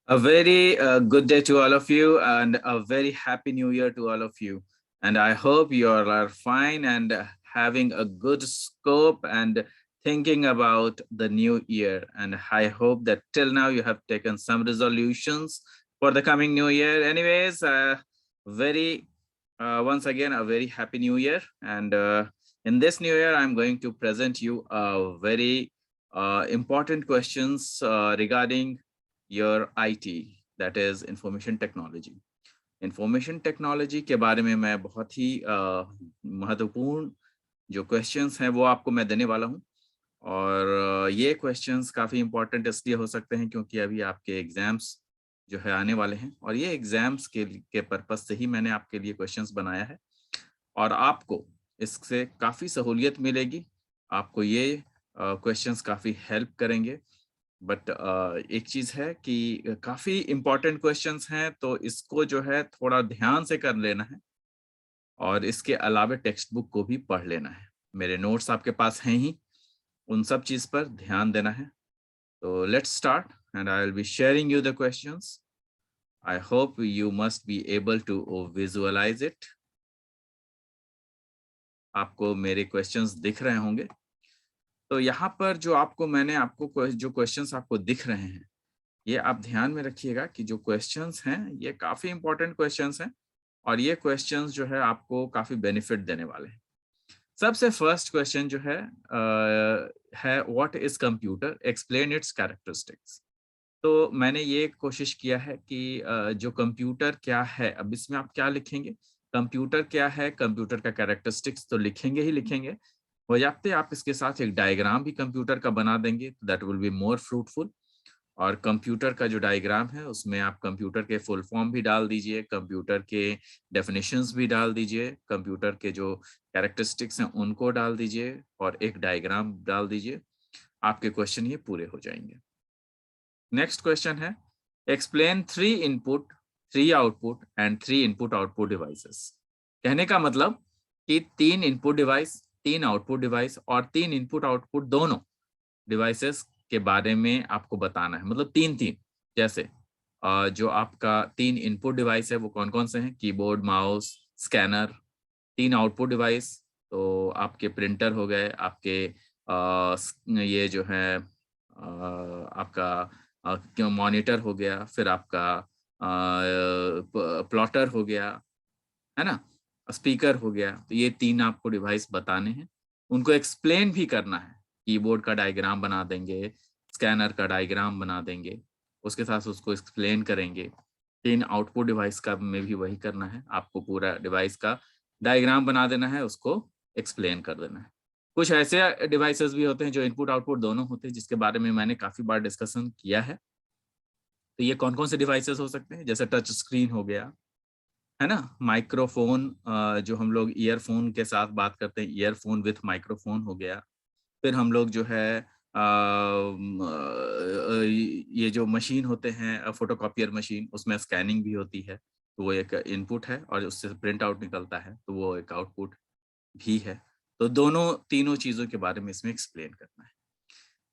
A very good day to all of you and a very happy new year to all of you. And I hope you all are fine and having a good scope and thinking about the new year. And I hope that till now you have taken some resolutions for the coming new year. Anyways, very once again, a very happy new year. And in this new year, I'm going to present you a very important questions regarding your IT, that is information technology. Information technology के बारे में मैं बहुत ही महत्वपूर्ण जो questions हैं वो आपको मैं देने वाला हूं। और ये क्वेश्चंस काफ़ी इंपॉर्टेंट इसलिए हो सकते हैं क्योंकि अभी आपके एग्जाम्स जो है आने वाले हैं और ये एग्जाम्स के पर्पज से ही मैंने आपके लिए क्वेश्चंस बनाया है और आपको इससे काफ़ी सहूलियत मिलेगी। आपको ये क्वेश्चंस काफ़ी हेल्प करेंगे। बट एक चीज है कि काफी इंपॉर्टेंट क्वेश्चंस हैं तो इसको जो है थोड़ा ध्यान से कर लेना है और इसके अलावा टेक्स्ट बुक को भी पढ़ लेना है। मेरे नोट्स आपके पास हैं ही, उन सब चीज पर ध्यान देना है। तो let's start and I will be sharing you the questions. I hope you must be able to visualise it. आपको मेरे क्वेश्चंस दिख रहे होंगे। तो यहाँ पर जो मैंने आपको जो क्वेश्चंस आपको दिख रहे हैं ये आप ध्यान में रखिएगा कि जो क्वेश्चंस हैं ये काफी इंपॉर्टेंट क्वेश्चंस हैं और ये क्वेश्चंस जो है आपको काफी बेनिफिट देने वाले हैं। सबसे फर्स्ट क्वेश्चन जो है what is computer, explain it's characteristics. तो मैंने ये कोशिश किया है कि जो कंप्यूटर क्या है, अब इसमें आप क्या लिखेंगे, कंप्यूटर क्या है, कंप्यूटर का कैरेक्टरिस्टिक्स तो लिखेंगे ही लिखेंगे, हो जाते आप इसके साथ एक डायग्राम भी कंप्यूटर का बना देंगे, that will be more fruitful. और कंप्यूटर का जो डायग्राम है उसमें आप कंप्यूटर के फुल फॉर्म भी डाल दीजिए, कंप्यूटर के डेफिनेशंस भी डाल दीजिए, कंप्यूटर के जो कैरेक्टरिस्टिक्स हैं उनको डाल दीजिए और एक डायग्राम डाल दीजिए। आपके क्वेश्चन ये पूरे हो जाएंगे। नेक्स्ट क्वेश्चन है explain 3 input 3 output and 3 input output devices. कहने का मतलब कि 3 इनपुट डिवाइस, 3 आउटपुट डिवाइस और 3 इनपुट आउटपुट दोनों डिवाइसेस के बारे में आपको बताना है। मतलब 3-3, जैसे जो आपका 3 इनपुट डिवाइस है वो कौन कौन से हैं, keyboard, mouse, scanner. 3 output device तो आपके प्रिंटर हो गए, आपके ये जो है आपका मॉनिटर हो गया, फिर आपका प्लॉटर हो गया, है ना, स्पीकर हो गया। तो ये 3 आपको डिवाइस बताने हैं, उनको एक्सप्लेन भी करना है। कीबोर्ड का डायग्राम बना देंगे, स्कैनर का डायग्राम बना देंगे, उसके साथ उसको एक्सप्लेन करेंगे। 3 आउटपुट डिवाइस का में भी वही करना है, आपको पूरा डिवाइस का डायग्राम बना देना है, उसको एक्सप्लेन कर देना है। कुछ ऐसे डिवाइसेस भी होते हैं जो इनपुट आउटपुट दोनों होते हैं, जिसके बारे में मैंने काफी बार डिस्कशन किया है। तो ये कौन कौन से डिवाइसेस हो सकते हैं, जैसे टच स्क्रीन हो गया, है ना, माइक्रोफोन, जो हम लोग ईयरफोन के साथ बात करते हैं, ईयरफोन विथ माइक्रोफोन हो गया। फिर हम लोग जो है ये जो मशीन होते हैं फोटोकॉपियर मशीन, उसमें स्कैनिंग भी होती है, तो वो एक इनपुट है और उससे प्रिंट आउट निकलता है, तो वो एक आउटपुट भी है। तो दोनों तीनों चीजों के बारे में इसमें एक्सप्लेन करना है।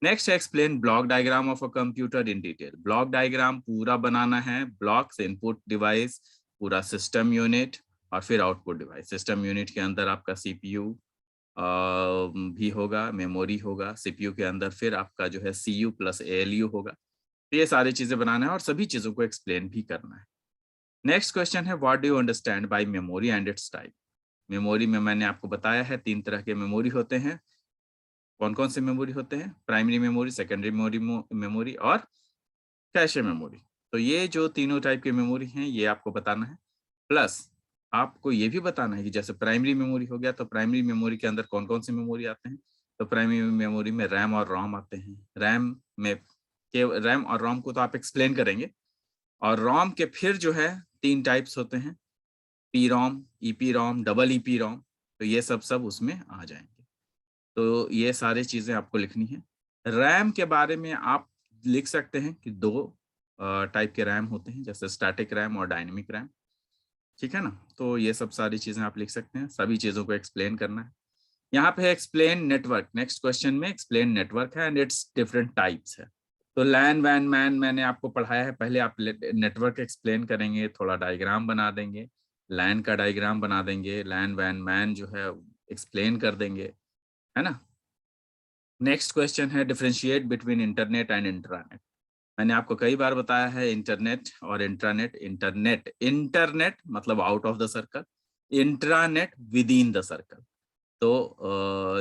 Next explain block diagram of a computer in detail. Block diagram पूरा बनाना है, ब्लॉक्स, इनपुट डिवाइस, पूरा सिस्टम यूनिट और फिर आउटपुट डिवाइस। सिस्टम यूनिट के अंदर आपका सीपीयू भी होगा, मेमोरी होगा, सीपीयू के अंदर फिर आपका जो है सीयू प्लस एएलयू होगा। तो ये सारी चीजें बनाना है और सभी चीजों को एक्सप्लेन भी करना है। नेक्स्ट क्वेश्चन है what do you understand bye memory and it's type. Memory में मैंने आपको बताया है 3 तरह के मेमोरी होते हैं। कौन कौन से मेमोरी होते हैं, प्राइमरी मेमोरी, सेकेंडरी मेमोरी और कैशे मेमोरी। तो ये जो तीनों टाइप के मेमोरी हैं ये आपको बताना है। प्लस आपको ये भी बताना है कि जैसे प्राइमरी मेमोरी हो गया, तो प्राइमरी मेमोरी के अंदर कौन कौन से मेमोरी आते हैं। तो प्राइमरी मेमोरी में रैम और रोम आते हैं। रैम में रैम और रोम को तो आप एक्सप्लेन करेंगे, और रोम के फिर जो है 3 टाइप्स होते हैं, पी रोम, ईपी रोम, डबल ईपी रोम। तो ये सब उसमें आ जाएंगे। तो ये सारी चीजें आपको लिखनी है। रैम के बारे में आप लिख सकते हैं कि 2 टाइप के रैम होते हैं, जैसे स्टैटिक रैम और डायनेमिक रैम। ठीक है ना, तो ये सब सारी चीजें आप लिख सकते हैं, सभी चीजों को एक्सप्लेन करना है। यहाँ पे एक्सप्लेन नेटवर्क, नेक्स्ट क्वेश्चन में एक्सप्लेन नेटवर्क है एंड इट्स डिफरेंट टाइप्स है। तो लैन वैन मैन मैंने आपको पढ़ाया है, पहले आप नेटवर्क एक्सप्लेन करेंगे, थोड़ा डायग्राम बना देंगे, लैन का डायग्राम बना देंगे, लैन वैन मैन जो है एक्सप्लेन कर देंगे, है ना। नेक्स्ट क्वेश्चन है differentiate between internet and intranet. मैंने आपको कई बार बताया है इंटरनेट और इंट्रानेट। इंटरनेट मतलब out of the circle, intranet with in the circle. तो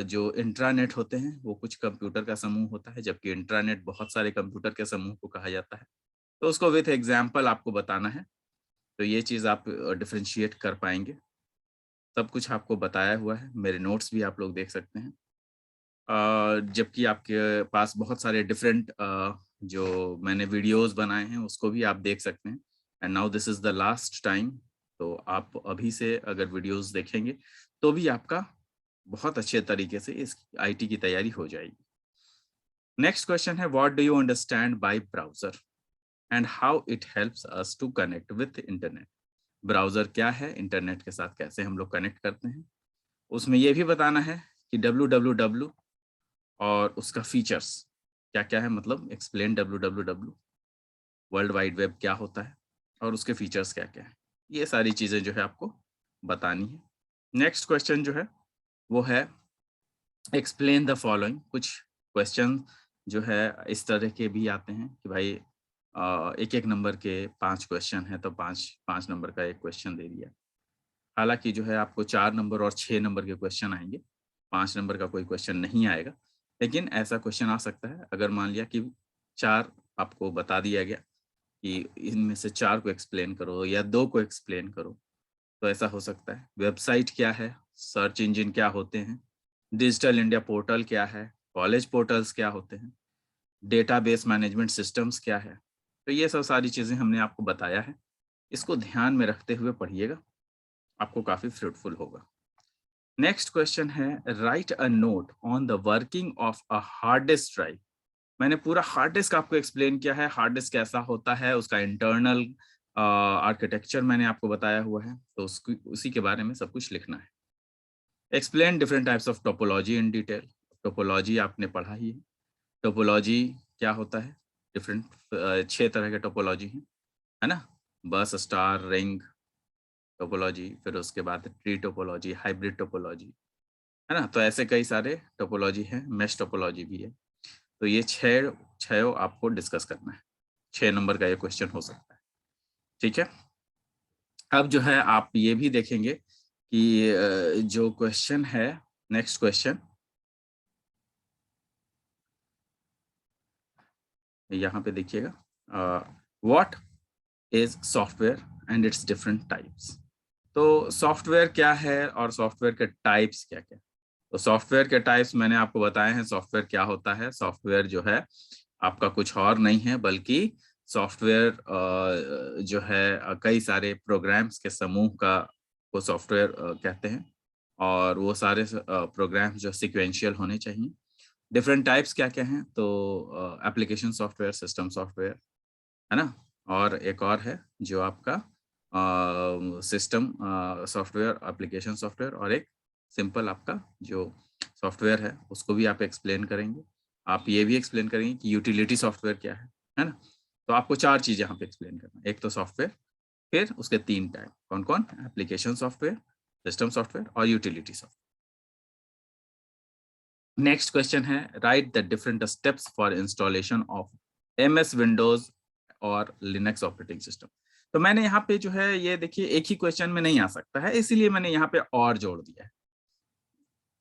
जो इंट्रानेट होते हैं वो कुछ कंप्यूटर का समूह होता है, जबकि इंट्रानेट बहुत सारे कंप्यूटर के समूह को कहा जाता है। तो उसको विथ एग्जाम्पल आपको बताना है, तो ये चीज़ आप डिफरेंशिएट कर पाएंगे। सब कुछ आपको बताया हुआ है, मेरे नोट्स भी आप लोग देख सकते हैं। जबकि आपके पास बहुत सारे डिफरेंट जो मैंने वीडियोस बनाए हैं उसको भी आप देख सकते हैं। And now this is the last time, तो आप अभी से अगर वीडियोस देखेंगे तो भी आपका बहुत अच्छे तरीके से इस आईटी की तैयारी हो जाएगी। नेक्स्ट क्वेश्चन है what do you understand by browser and how it helps us to connect with internet. Browser क्या है, इंटरनेट के साथ कैसे हम लोग कनेक्ट करते हैं। उसमें यह भी बताना है कि www और उसका फीचर्स क्या क्या है, मतलब explain www, world wide web क्या होता है और उसके फीचर्स क्या क्या है। ये सारी चीज़ें जो है आपको बतानी है। नेक्स्ट क्वेश्चन जो है वो है एक्सप्लेन द फॉलोइंग। कुछ क्वेश्चन जो है इस तरह के भी आते हैं कि भाई एक एक नंबर के 5 क्वेश्चन है तो 5 नंबर का एक क्वेश्चन दे दिया। हालांकि जो है आपको 4 नंबर और 6 नंबर के क्वेश्चन आएंगे, 5 नंबर का कोई क्वेश्चन नहीं आएगा। लेकिन ऐसा क्वेश्चन आ सकता है अगर मान लिया कि 4 आपको बता दिया गया कि इनमें से 4 को एक्सप्लेन करो या 2 को एक्सप्लेन करो, तो ऐसा हो सकता है। वेबसाइट क्या है, सर्च इंजन क्या होते हैं, डिजिटल इंडिया पोर्टल क्या है, कॉलेज पोर्टल्स क्या होते हैं, डेटाबेस मैनेजमेंट सिस्टम्स क्या है। तो ये सब सारी चीज़ें हमने आपको बताया है, इसको ध्यान में रखते हुए पढ़िएगा, आपको काफ़ी फ्रूटफुल होगा। नेक्स्ट क्वेश्चन है right a note on the working of a hard disk drive. मैंने पूरा हार्ड डिस्क आपको एक्सप्लेन किया है, हार्ड डिस्क कैसा होता है, उसका इंटरनल आर्किटेक्चर मैंने आपको बताया हुआ है, तो उसी के बारे में सब कुछ लिखना है। Explain different types of topology in detail. Topology आपने पढ़ा ही है, टोपोलॉजी क्या होता है, डिफरेंट 6 तरह के टोपोलॉजी हैं, है ना। बस, स्टार, रिंग टोपोलॉजी, फिर उसके बाद ट्री टोपोलॉजी, हाइब्रिड टोपोलॉजी, है ना। तो ऐसे कई सारे टोपोलॉजी हैं, मेश टोपोलॉजी भी है। तो ये 6 आपको डिस्कस करना है, 6 नंबर का ये क्वेश्चन हो सकता है, ठीक है। अब जो है आप ये भी देखेंगे कि जो क्वेश्चन है, नेक्स्ट क्वेश्चन यहाँ पे देखिएगा, what is software and it's different types. तो सॉफ्टवेयर क्या है और सॉफ्टवेयर के टाइप्स क्या क्या। तो सॉफ्टवेयर के टाइप्स मैंने आपको बताए हैं। सॉफ्टवेयर क्या होता है, सॉफ्टवेयर जो है आपका कुछ और नहीं है बल्कि सॉफ्टवेयर जो है कई सारे प्रोग्राम्स के समूह का वो सॉफ्टवेयर कहते हैं, और वो सारे प्रोग्राम्स जो सिक्वेंशियल होने चाहिए। डिफरेंट टाइप्स क्या क्या हैं, तो एप्लीकेशन सॉफ्टवेयर, सिस्टम सॉफ्टवेयर, है ना। और एक और है जो आपका सिस्टम सॉफ्टवेयर, एप्लीकेशन सॉफ्टवेयर, और एक सिंपल आपका जो सॉफ्टवेयर है उसको भी आप एक्सप्लेन करेंगे। आप ये भी एक्सप्लेन करेंगे कि यूटिलिटी सॉफ्टवेयर क्या है ना। तो आपको 4 चीज़ यहाँ पे एक्सप्लेन करना है। एक तो सॉफ्टवेयर, फिर उसके 3 टाइप, कौन कौन, एप्लीकेशन सॉफ्टवेयर, सिस्टम सॉफ्टवेयर और यूटिलिटी सॉफ्टवेयर। नेक्स्ट क्वेश्चन है right the different steps for installation of MS Windows और लिनक्स ऑपरेटिंग सिस्टम। तो मैंने यहाँ पे जो है ये देखिए एक ही क्वेश्चन में नहीं आ सकता है, इसीलिए मैंने यहाँ पे और जोड़ दिया है।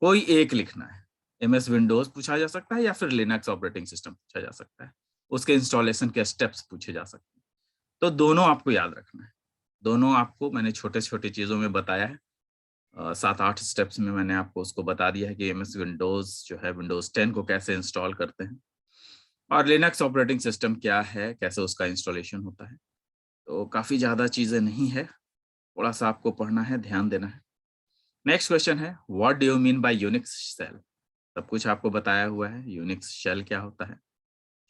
कोई एक लिखना है, MS विंडोज पूछा जा सकता है या फिर लिनक्स ऑपरेटिंग सिस्टम पूछा जा सकता है, उसके इंस्टॉलेशन के स्टेप्स पूछे जा सकते हैं। तो दोनों आपको याद रखना है, दोनों आपको मैंने छोटे छोटे चीजों में बताया है। 7-8 स्टेप्स में मैंने आपको उसको बता दिया है कि MS विंडोज जो है विंडोज 10 को कैसे इंस्टॉल करते हैं, और लिनक्स ऑपरेटिंग सिस्टम क्या है, कैसे उसका इंस्टॉलेशन होता है। तो काफी ज्यादा चीजें नहीं है, थोड़ा सा आपको पढ़ना है, ध्यान देना है। नेक्स्ट क्वेश्चन है what do you mean by Unix shell. सब कुछ आपको बताया हुआ है, यूनिक्स शेल क्या होता है,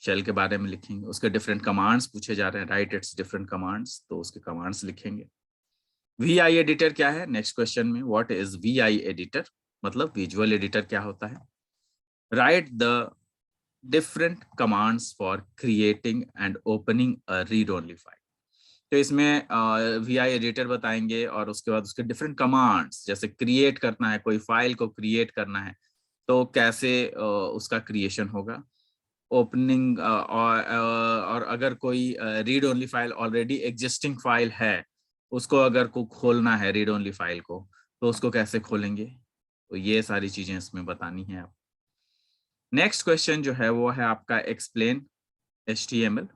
शेल के बारे में लिखेंगे। उसके डिफरेंट कमांड्स पूछे जा रहे हैं, राइट इट्स डिफरेंट कमांड्स, तो उसके कमांड्स लिखेंगे। VI एडिटर क्या है, नेक्स्ट क्वेश्चन में व्हाट इज VI एडिटर, मतलब विजुअल एडिटर क्या होता है। Right the different commands for creating and opening a read only file. तो इसमें VI एडिटर बताएंगे और उसके बाद उसके डिफरेंट कमांड्स, जैसे क्रिएट करना है, कोई फाइल को क्रिएट करना है तो कैसे उसका क्रिएशन होगा, ओपनिंग और अगर कोई read only file already existing file है, उसको अगर को खोलना है रीड ओनली फाइल को, तो उसको कैसे खोलेंगे, तो ये सारी चीजें इसमें बतानी है आप। नेक्स्ट क्वेश्चन जो है वो है आपका explain HTML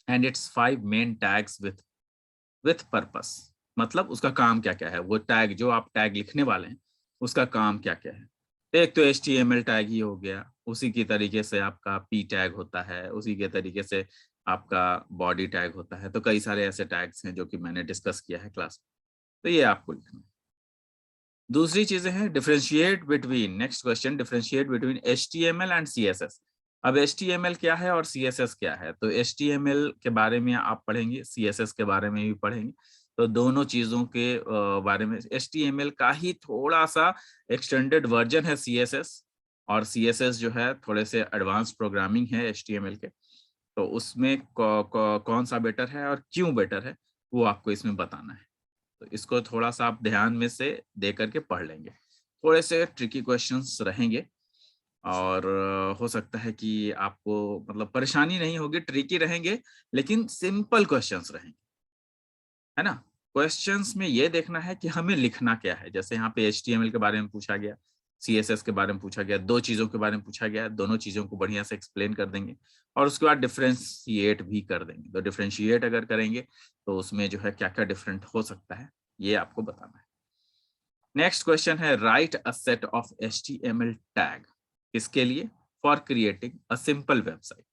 and it's 5 main tags with purpose. मतलब उसका काम क्या क्या है, वो टैग जो आप टैग लिखने वाले हैं उसका काम क्या क्या है। एक तो HTML टैग ही हो गया, उसी की तरीके से आपका P टैग होता है, उसी के तरीके से आपका बॉडी टैग होता है। तो कई सारे ऐसे टैग्स हैं जो कि मैंने डिस्कस किया है क्लास में, तो ये आपको लिखना है। दूसरी चीजें हैं differentiate between, next question, differentiate between HTML and CSS। अब HTML क्या है और CSS क्या है, तो HTML के बारे में आप पढ़ेंगे, CSS के बारे में भी पढ़ेंगे। तो दोनों चीजों के बारे में, HTML का ही थोड़ा सा एक्सटेंडेड वर्जन है CSS, और CSS जो है थोड़े से एडवांस प्रोग्रामिंग है HTML के। तो उसमें कौन सा बेटर है और क्यों बेटर है वो आपको इसमें बताना है। तो इसको थोड़ा सा आप ध्यान में से दे करके पढ़ लेंगे। थोड़े से ट्रिकी क्वेश्चंस रहेंगे और हो सकता है कि आपको मतलब परेशानी नहीं होगी, ट्रिकी रहेंगे लेकिन सिंपल क्वेश्चंस रहेंगे, है ना। क्वेश्चंस में ये देखना है कि हमें लिखना क्या है। जैसे यहाँ पे HTML के बारे में पूछा गया, CSS के बारे में पूछा गया, दो चीजों के बारे में पूछा गया, दोनों चीजों को बढ़िया से एक्सप्लेन कर देंगे और उसके बाद डिफरेंशिएट भी कर देंगे। तो डिफरेंशिएट अगर करेंगे तो उसमें जो है क्या क्या डिफरेंट हो सकता है ये आपको बताना है। नेक्स्ट क्वेश्चन है right a set of HTML tag, किसके लिए, for creating a simple website.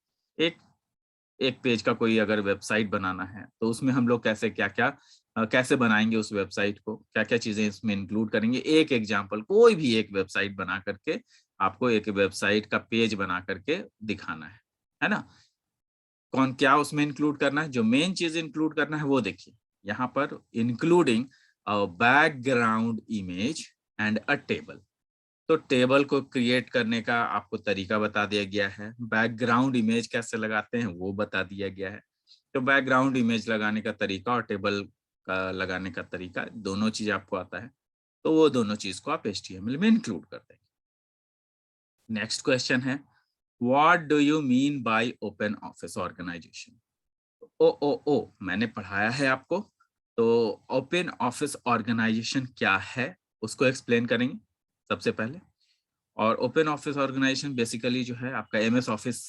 एक पेज का कोई अगर वेबसाइट बनाना है तो उसमें हम लोग कैसे क्या क्या कैसे बनाएंगे उस वेबसाइट को, क्या क्या चीजें इसमें इंक्लूड करेंगे। एक एग्जांपल, कोई भी एक वेबसाइट बना करके आपको एक वेबसाइट का पेज बना करके दिखाना है ना। कौन क्या उसमें इंक्लूड करना है, जो मेन चीज इंक्लूड करना है वो देखिए यहाँ पर, including background image and a table. तो टेबल को क्रिएट करने का आपको तरीका बता दिया गया है, बैकग्राउंड इमेज कैसे लगाते हैं वो बता दिया गया है। तो बैकग्राउंड इमेज लगाने का तरीका और टेबल का लगाने का तरीका, दोनों चीज आपको आता है, तो वो दोनों चीज को आप HTML में इंक्लूड कर देंगे। नेक्स्ट क्वेश्चन है what do you mean by open office organisation. ओ मैंने पढ़ाया है आपको, तो ओपन ऑफिस ऑर्गेनाइजेशन क्या है उसको एक्सप्लेन करेंगे सबसे पहले। और ओपन ऑफिस ऑर्गेनाइजेशन बेसिकली जो है आपका MS ऑफिस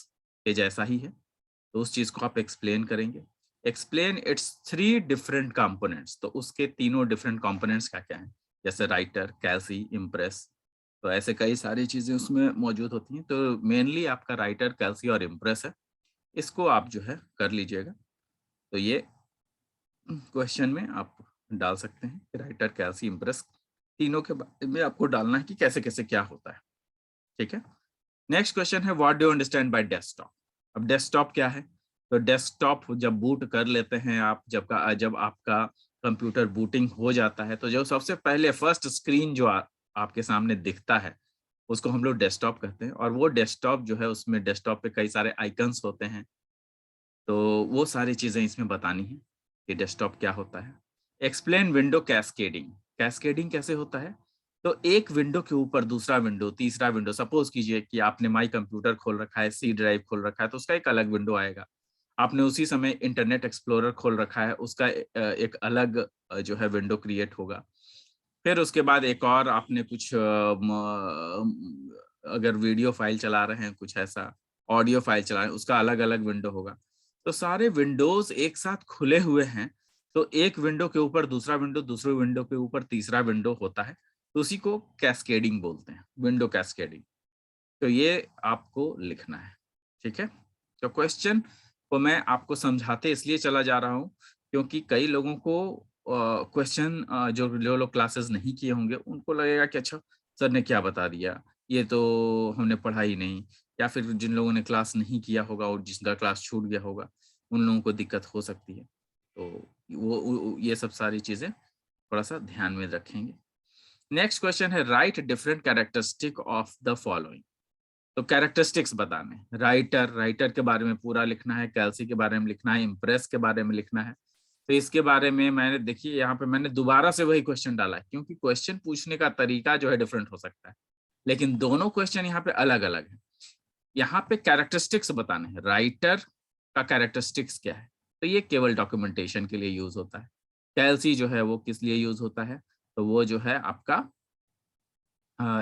के जैसा ही है, तो उस चीज को आप एक्सप्लेन करेंगे। एक्सप्लेन इट्स 3 डिफरेंट कंपोनेंट्स, तो उसके तीनों डिफरेंट कंपोनेंट्स क्या क्या हैं, जैसे राइटर, कैल्सी, इम्प्रेस। तो ऐसे कई सारी चीजें उसमें मौजूद होती हैं। तो मेनली आपका राइटर, कैल्सी और इम्प्रेस है, इसको आप जो है कर लीजिएगा। तो ये क्वेश्चन में आप डाल सकते हैं कि राइटर, कैल्सी, इम्प्रेस, तीनों के बारे में आपको डालना है कि कैसे कैसे क्या होता है, ठीक है। नेक्स्ट क्वेश्चन है what do you understand bye desktop. अब डेस्कटॉप क्या है, तो डेस्कटॉप जब बूट कर लेते हैं आप, जब आपका कंप्यूटर बूटिंग हो जाता है, तो जो सबसे पहले फर्स्ट स्क्रीन जो आपके सामने दिखता है उसको हम लोग डेस्कटॉप कहते हैं। और वो डेस्कटॉप जो है उसमें डेस्कटॉप पे कई सारे आइकन्स होते हैं, तो वो सारी चीजें इसमें बतानी है कि डेस्कटॉप क्या होता है। एक्सप्लेन विंडो कैस्केडिंग, कैस्केडिंग कैसे होता है, तो एक विंडो के ऊपर दूसरा विंडो, तीसरा विंडो, सपोज कीजिए कि आपने माई कंप्यूटर खोल रखा है, C ड्राइव खोल रखा है, तो उसका एक अलग विंडो आएगा। आपने उसी समय इंटरनेट एक्सप्लोरर खोल रखा है, उसका एक अलग जो है विंडो क्रिएट होगा। फिर उसके बाद एक और आपने कुछ अगर वीडियो फाइल चला रहे हैं, कुछ ऐसा ऑडियो फाइल चला रहे हैं, उसका अलग अलग विंडो होगा। तो सारे विंडोज एक साथ खुले हुए हैं, तो एक विंडो के ऊपर दूसरा विंडो, दूसरे विंडो के ऊपर तीसरा विंडो होता है, तो उसी को कैस्केडिंग बोलते हैं, विंडो कैस्केडिंग। तो ये आपको लिखना है, ठीक है। तो क्वेश्चन को मैं आपको समझाते इसलिए चला जा रहा हूँ क्योंकि कई लोगों को क्वेश्चन जो लोग क्लासेस नहीं किए होंगे उनको लगेगा कि अच्छा सर ने क्या बता दिया, ये तो हमने पढ़ा ही नहीं। या फिर जिन लोगों ने क्लास नहीं किया होगा और जिसका क्लास छूट गया होगा उन लोगों को दिक्कत हो सकती है। तो ये सब सारी चीजें थोड़ा सा ध्यान में रखेंगे। नेक्स्ट क्वेश्चन है right different characteristic of the following. तो कैरेक्टरिस्टिक्स बताने, राइटर के बारे में पूरा लिखना है, कैल्सी के बारे में लिखना है, इम्प्रेस के बारे में लिखना है। तो इसके बारे में मैंने देखिए यहाँ पे मैंने दोबारा से वही क्वेश्चन डाला है, क्योंकि क्वेश्चन पूछने का तरीका जो है डिफरेंट हो सकता है, लेकिन दोनों क्वेश्चन यहाँ पे अलग अलग है। यहाँ पे कैरेक्टरिस्टिक्स बताने हैं, राइटर का कैरेक्टरिस्टिक्स क्या है, तो ये केवल डॉक्यूमेंटेशन के लिए यूज होता है। कैल्सी जो है वो किस लिए यूज होता है, तो वो जो है आपका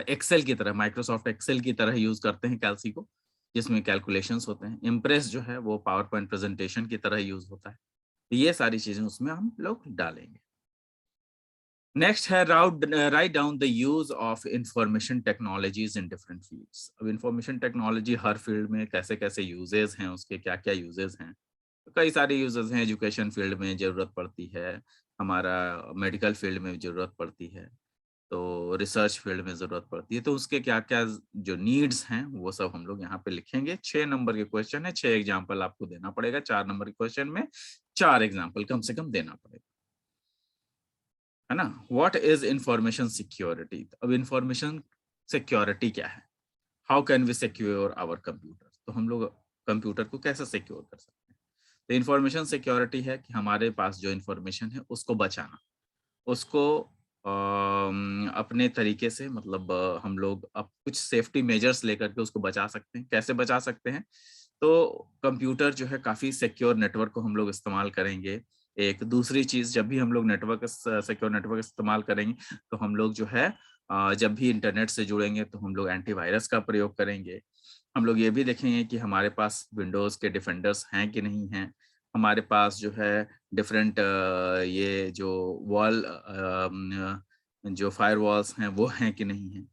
एक्सेल की तरह, माइक्रोसॉफ्ट एक्सेल की तरह यूज करते हैं कैल्सी को, जिसमें कैलकुलेशंस होते हैं। इम्प्रेस जो है वो पावर पॉइंट प्रेजेंटेशन की तरह यूज होता है। तो ये सारी चीजें उसमें हम लोग डालेंगे। नेक्स्ट है write down the use of information technologies in different fields. अब इंफॉर्मेशन टेक्नोलॉजी हर फील्ड में कैसे कैसे यूजेस हैं, उसके क्या क्या यूजेस हैं। तो कई सारे यूजेस हैं, एजुकेशन फील्ड में जरूरत पड़ती है, हमारा मेडिकल फील्ड में जरूरत पड़ती है, तो रिसर्च फील्ड में जरूरत पड़ती है। तो उसके क्या क्या जो नीड्स हैं वो सब हम लोग यहाँ पे लिखेंगे। 6 नंबर के क्वेश्चन है, 6 एग्जाम्पल आपको देना पड़ेगा। 4 नंबर के क्वेश्चन में 4 एग्जाम्पल कम से कम देना पड़ेगा, है ना। What is information security. अब इंफॉर्मेशन सिक्योरिटी क्या है, how can we secure our computer. तो हम लोग कंप्यूटर को कैसे सिक्योर कर सकते हैं। तो इंफॉर्मेशन सिक्योरिटी है कि हमारे पास जो इंफॉर्मेशन है उसको बचाना, उसको अपने तरीके से, मतलब हम लोग अब कुछ सेफ्टी मेजर्स लेकर के उसको बचा सकते हैं। कैसे बचा सकते हैं, तो कंप्यूटर जो है काफ़ी सिक्योर नेटवर्क को हम लोग इस्तेमाल करेंगे। एक दूसरी चीज़, जब भी हम लोग सिक्योर नेटवर्क इस्तेमाल करेंगे, तो हम लोग जो है जब भी इंटरनेट से जुड़ेंगे तो हम लोग एंटीवायरस का प्रयोग करेंगे। हम लोग ये भी देखेंगे कि हमारे पास विंडोज़ के डिफेंडर्स हैं कि नहीं हैं। हमारे पास जो है डिफरेंट ये जो जो फायरवॉल्स हैं वो हैं कि नहीं हैं।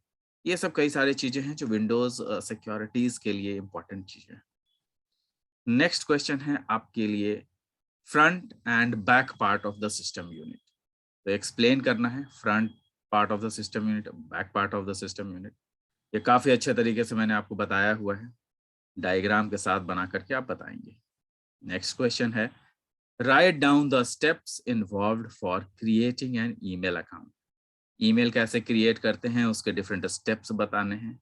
ये सब कई सारी चीज़ें हैं जो विंडोज़ सिक्योरिटीज़ के लिए इम्पोर्टेंट चीज़ें हैं। नेक्स्ट क्वेश्चन है आपके लिए, front end back part of the system unit. तो एक्सप्लेन करना है front part of the system unit, back part of the system unit. ये काफ़ी अच्छे तरीके से मैंने आपको बताया हुआ है, डायग्राम के साथ बना करके आप बताएंगे। नेक्स्ट क्वेश्चन है, write down the steps involved for creating an email account. Email कैसे क्रिएट करते हैं उसके डिफरेंट स्टेप्स बताने हैं।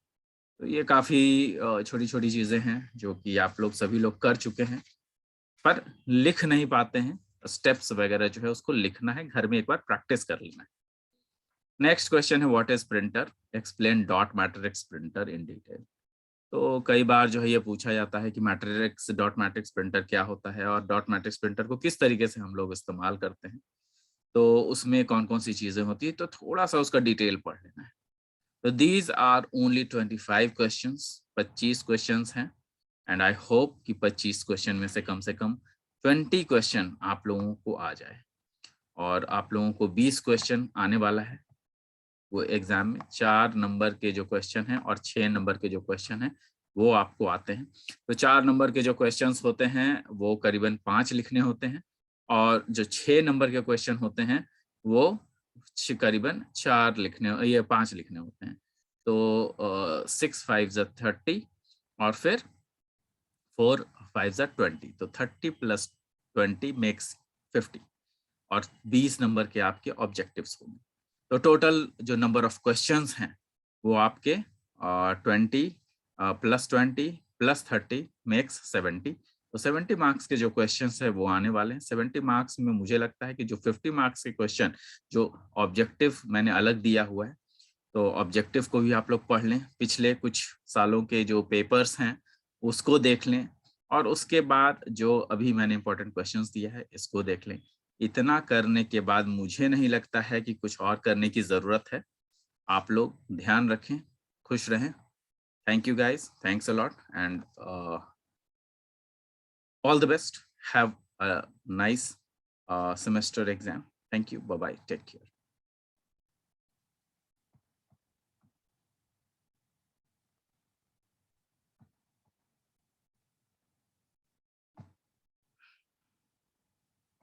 तो ये काफ़ी छोटी-छोटी चीज़ें हैं जो कि आप लोग सभी लोग कर चुके हैं, पर लिख नहीं पाते हैं। स्टेप्स वगैरह जो है उसको लिखना है, घर में एक बार प्रैक्टिस कर लेना है। नेक्स्ट क्वेश्चन है, what is printer, explain dot matrix printer in detail. तो कई बार जो है ये पूछा जाता है कि मैट्रिक्स डॉट मैट्रिक्स प्रिंटर क्या होता है और डॉट मैट्रिक्स प्रिंटर को किस तरीके से हम लोग इस्तेमाल करते हैं, तो उसमें कौन कौन सी चीज़ें होती है, तो थोड़ा सा उसका डिटेल पढ़ लेना है। तो these are only 25 questions, 25 questions हैं, एंड आई होप कि 25 क्वेश्चन में से कम 20 क्वेश्चन आप लोगों को आ जाए, और आप लोगों को 20 क्वेश्चन आने वाला है वो एग्जाम में। 4 नंबर के जो क्वेश्चन हैं और 6 नंबर के जो क्वेश्चन हैं वो आपको आते हैं। तो 4 नंबर के जो क्वेश्चंस होते हैं वो करीबन 5 लिखने होते हैं, और जो 6 नंबर के क्वेश्चन होते हैं वो करीबन 4 लिखने, ये 5 लिखने होते हैं। तो 6 5 ज़ा 30 और फिर 4 5 ज़ा 20, तो 30 प्लस 20 मेक्स 50, और 20 नंबर के आपके ऑब्जेक्टिव्स होंगे। तो टोटल जो नंबर ऑफ क्वेश्चंस हैं वो आपके 20 प्लस 20 प्लस 30 मेक्स 70। तो 70 मार्क्स के जो क्वेश्चंस है वो आने वाले हैं। 70 मार्क्स में मुझे लगता है कि जो 50 मार्क्स के क्वेश्चन जो ऑब्जेक्टिव मैंने अलग दिया हुआ है, तो ऑब्जेक्टिव को भी आप लोग पढ़ लें, पिछले कुछ सालों के जो पेपर्स हैं उसको देख लें, और उसके बाद जो अभी मैंने इंपॉर्टेंट क्वेश्चंस दिया है इसको देख लें। इतना करने के बाद मुझे नहीं लगता है कि कुछ और करने की ज़रूरत है। आप लोग ध्यान रखें, खुश रहें। Thank you guys, thanks a lot, and all the best. Have a nice semester exam. Thank you. Bye bye. Take care.